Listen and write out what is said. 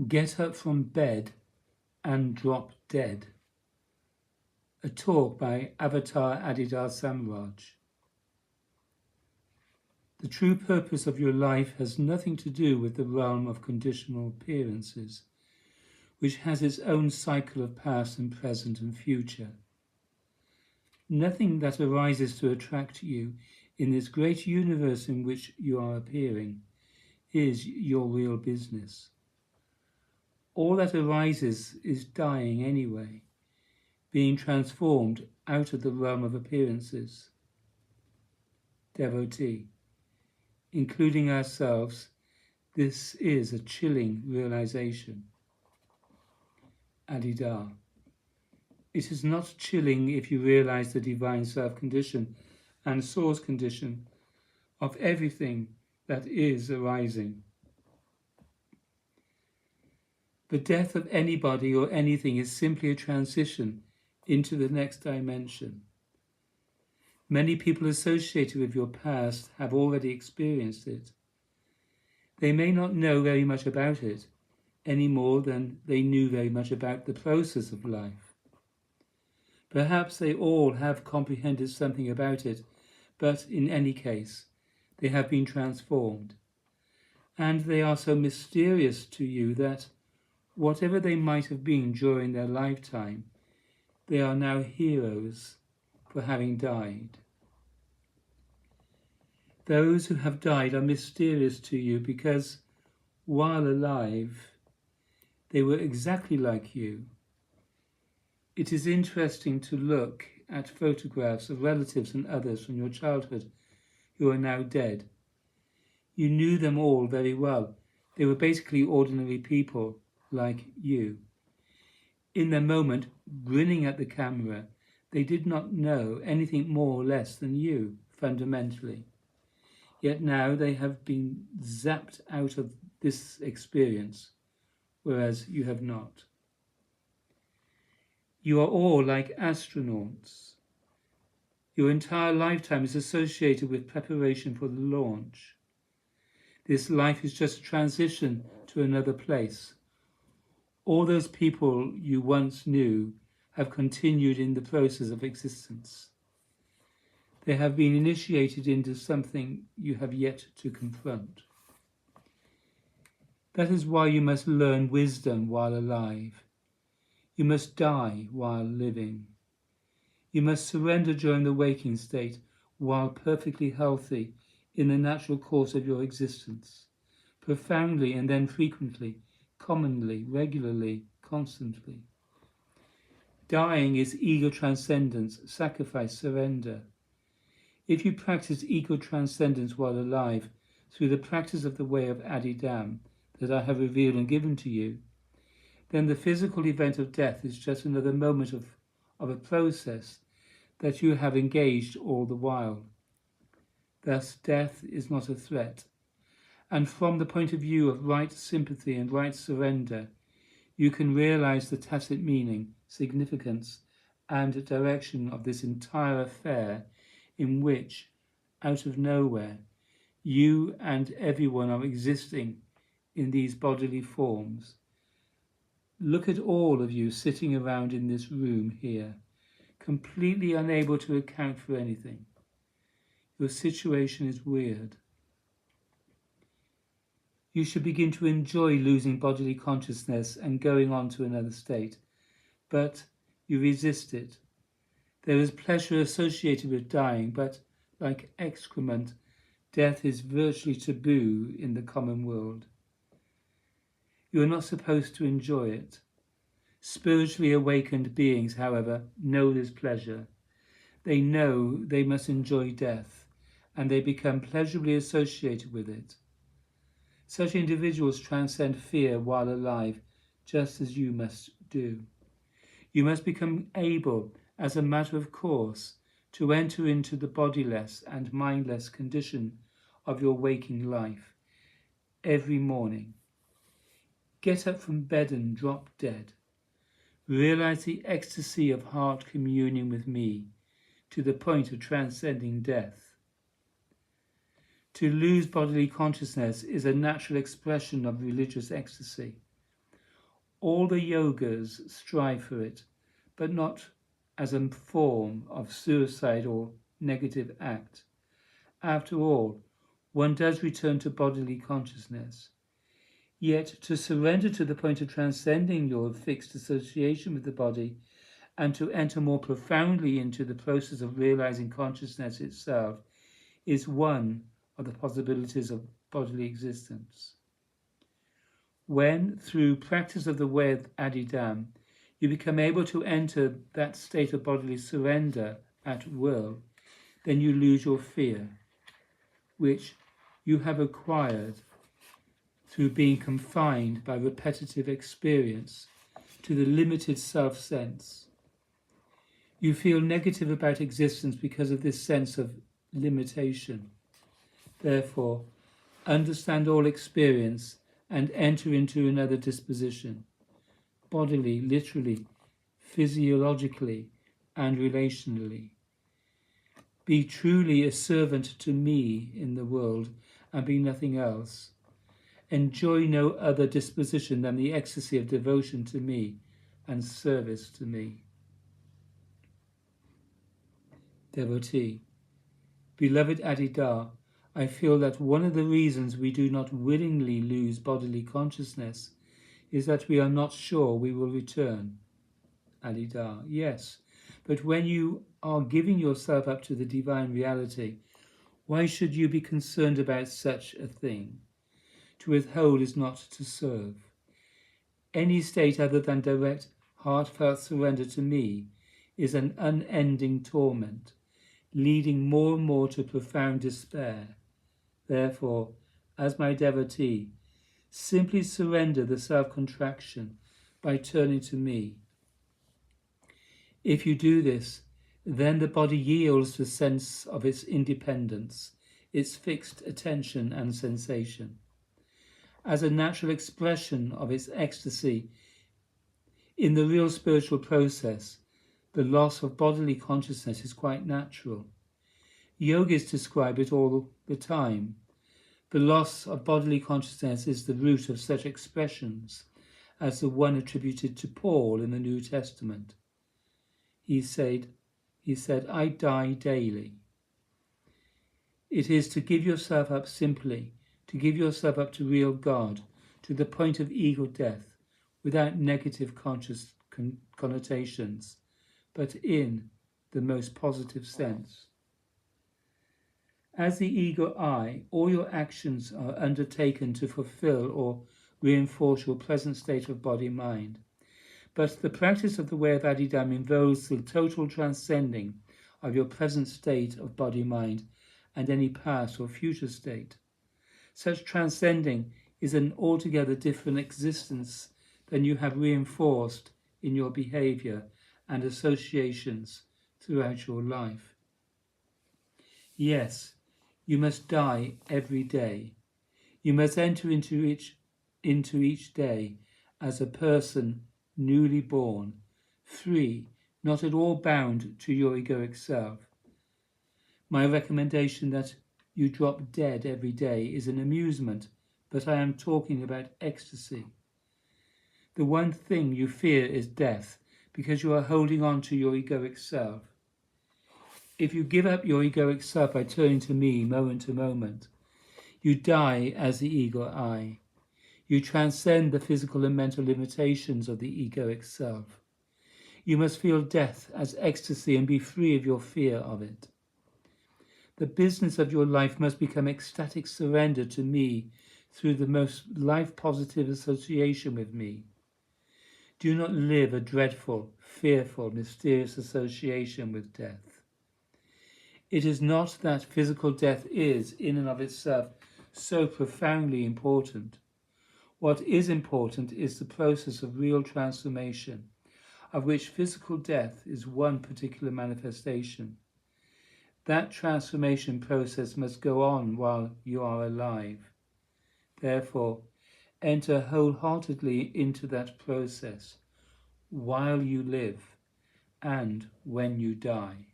Get up from bed and drop dead. A talk by Avatar Adidar Samraj. The true purpose of your life has nothing to do with the realm of conditional appearances, which has its own cycle of past and present and future. Nothing that arises to attract you in this great universe in which you are appearing is your real business. All that arises is dying anyway, being transformed out of the realm of appearances. Devotee, including ourselves, this is a chilling realization. Adidar, it is not chilling if you realize the divine self-condition and source condition of everything that is arising. The death of anybody or anything is simply a transition into the next dimension. Many people associated with your past have already experienced it. They may not know very much about it, any more than they knew very much about the process of life. Perhaps they all have comprehended something about it, but in any case, they have been transformed. And they are so mysterious to you that, whatever they might have been during their lifetime, they are now heroes for having died. Those who have died are mysterious to you because, while alive, they were exactly like you. It is interesting to look at photographs of relatives and others from your childhood who are now dead. You knew them all very well. They were basically ordinary people like you. In the moment, grinning at the camera, they did not know anything more or less than you, fundamentally. Yet now they have been zapped out of this experience, whereas you have not. You are all like astronauts. Your entire lifetime is associated with preparation for the launch. This life is just a transition to another place. All those people you once knew have continued in the process of existence. They have been initiated into something you have yet to confront. That is why you must learn wisdom while alive. You must die while living. You must surrender during the waking state while perfectly healthy in the natural course of your existence, profoundly and then frequently, commonly, regularly, constantly. Dying is ego transcendence, sacrifice, surrender. If you practice ego transcendence while alive through the practice of the way of Adidam that I have revealed and given to you, then the physical event of death is just another moment of a process that you have engaged all the while. Thus, death is not a threat. And from the point of view of right sympathy and right surrender, you can realize the tacit meaning, significance, and direction of this entire affair in which, out of nowhere, you and everyone are existing in these bodily forms. Look at all of you sitting around in this room here, completely unable to account for anything. Your situation is weird. You should begin to enjoy losing bodily consciousness and going on to another state, but you resist it. There is pleasure associated with dying, but like excrement, death is virtually taboo in the common world. You are not supposed to enjoy it. Spiritually awakened beings, however, know this pleasure. They know they must enjoy death, and they become pleasurably associated with it. Such individuals transcend fear while alive, just as you must do. You must become able, as a matter of course, to enter into the bodiless and mindless condition of your waking life every morning. Get up from bed and drop dead. Realize the ecstasy of heart communion with me to the point of transcending death. To lose bodily consciousness is a natural expression of religious ecstasy. All the yogas strive for it, but not as a form of suicide or negative act. After all, one does return to bodily consciousness. Yet to surrender to the point of transcending your fixed association with the body and to enter more profoundly into the process of realizing consciousness itself is one of the possibilities of bodily existence. When, through practice of the way of Adidam, you become able to enter that state of bodily surrender at will, then you lose your fear, which you have acquired through being confined by repetitive experience to the limited self-sense. You feel negative about existence because of this sense of limitation. Therefore, understand all experience and enter into another disposition, bodily, literally, physiologically, and relationally. Be truly a servant to me in the world and be nothing else. Enjoy no other disposition than the ecstasy of devotion to me and service to me. Devotee, beloved Adida, I feel that one of the reasons we do not willingly lose bodily consciousness is that we are not sure we will return. Adida, yes, but when you are giving yourself up to the divine reality, why should you be concerned about such a thing? To withhold is not to serve. Any state other than direct, heartfelt surrender to me is an unending torment, leading more and more to profound despair. Therefore, as my devotee, simply surrender the self-contraction by turning to me. If you do this, then the body yields the sense of its independence, its fixed attention and sensation. As a natural expression of its ecstasy, in the real spiritual process, the loss of bodily consciousness is quite natural. Yogis describe it all the time. The loss of bodily consciousness is the root of such expressions as the one attributed to Paul in the New Testament. He said, I die daily. It is to give yourself up simply, to give yourself up to real God, to the point of ego death, without negative conscious connotations, but in the most positive sense. As the ego I, all your actions are undertaken to fulfill or reinforce your present state of body-mind. But the practice of the way of Adidam involves the total transcending of your present state of body-mind and any past or future state. Such transcending is an altogether different existence than you have reinforced in your behavior and associations throughout your life. Yes, you must die every day. You must enter into each day as a person newly born, free, not at all bound to your egoic self. My recommendation that you drop dead every day is an amusement, but I am talking about ecstasy. The one thing you fear is death, because you are holding on to your egoic self. If you give up your egoic self by turning to me moment to moment, you die as the ego I. You transcend the physical and mental limitations of the egoic self. You must feel death as ecstasy and be free of your fear of it. The business of your life must become ecstatic surrender to me through the most life-positive association with me. Do not live a dreadful, fearful, mysterious association with death. It is not that physical death is, in and of itself, so profoundly important. What is important is the process of real transformation, of which physical death is one particular manifestation. That transformation process must go on while you are alive. Therefore, enter wholeheartedly into that process while you live and when you die.